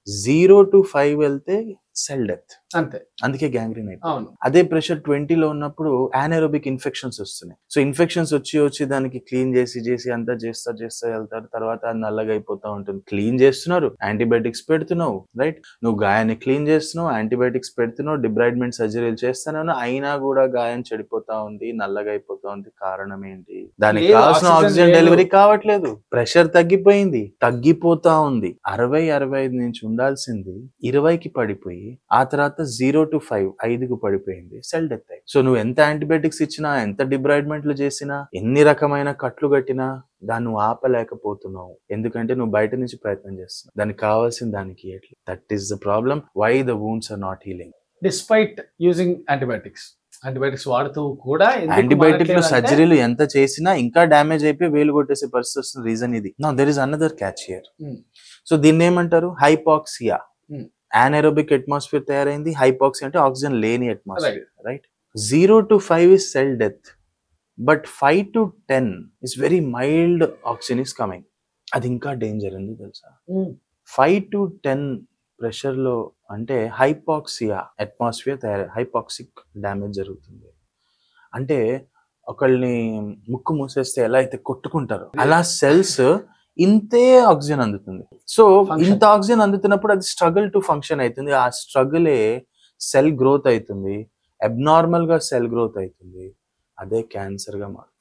0 to 5 వెళ్తే cell death, అంతే. అందుకే గ్యాంగ్రీన్ అయిపోయింది. అవును. అదే ప్రెషర్ 20లో ఉన్నప్పుడు anaerobic ఇన్ఫెక్షన్స్ వస్తున్నాయి. సో ఇన్ఫెక్షన్స్ వచ్చి దానికి క్లీన్ చేసి అంతా చేస్తా వెళ్తారు. తర్వాత అది నల్లగా అయిపోతా ఉంటుంది. క్లీన్ చేస్తున్నారు, యాంటీబయాటిక్స్ పెడుతున్నావు, రైట్? నువ్వు గాయాన్ని క్లీన్ చేస్తున్నావు, యాంటీబయాటిక్స్ పెడుతున్నావు, డిబ్రైడ్మెంట్ సర్జరీలు చేస్తున్నావు, అయినా కూడా గాయం చెడిపోతా ఉంది, నల్లగా అయిపోతా ఉంది. కారణం ఏంటి? దానికి కావాల్సిన ఆక్సిజన్ డెలివరీ కావట్లేదు, ప్రెషర్ తగ్గిపోతా ఉంది. 60-65 నుంచి ఉండాల్సింది 20కి పడిపోయి ఆ తర్వాత 0 to 5 5కు పడిపోయింది, సెల్ డెత్ అయ్యి. సో నువ్వు ఎంత యాంటీబయాటిక్స్ ఇచ్చినా, ఎంత డిబ్రైడ్మెంట్లు చేసినా, ఎన్ని రకమైన కట్లు కట్టినా దాన్ని నువ్వు ఆపలేకపోతున్నావు. ఎందుకంటే నువ్వు బయట నుంచి ప్రయత్నం చేస్తున్నావు, దానికి కావాల్సిన దానికి ఎట్లా. That is the problem, why the wounds are not healing despite using antibiotics వాడుతూ కూడా యాంటీబయాటిక్లు సర్జరీలు ఎంత చేసినా ఇంకా డ్యామేజ్ అయిపోయి వేలు కొట్టేసే పరిస్థితి వస్తుంది. రీజన్ ఇది. Now there is another catch here. So దీన్ని ఏమంటారు? హైపాక్సియా. anaerobic atmosphere తయారైంది, హైపాక్సియా అంటే ఆక్సిజన్ లేని atmosphere, right? 0 to 5 is cell death, but 5 to 10 is very mild, oxygen is coming. అది ఇంకా డేంజర్ ఎందుకు తెలుసా? 5 to 10 ప్రెషర్ లో అంటే హైపాక్సియా, అట్మాస్ఫియర్ హైపాక్సిక్ డ్యామేజ్ జరుగుతుంది. అంటే ఒకళ్ళని ముక్కు మూసేస్తే ఎలా అయితే కొట్టుకుంటారో అలా సెల్స్ ఇంతే ఆక్సిజన్ అందుతుంది. సో ఇంత ఆక్సిజన్ అందుతున్నప్పుడు అది స్ట్రగుల్ టు ఫంక్షన్ అవుతుంది. ఆ స్ట్రగులే సెల్ గ్రోత్ అవుతుంది, అబ్నార్మల్ గా సెల్ గ్రోత్ అవుతుంది, అదే క్యాన్సర్ గా మారుతుంది.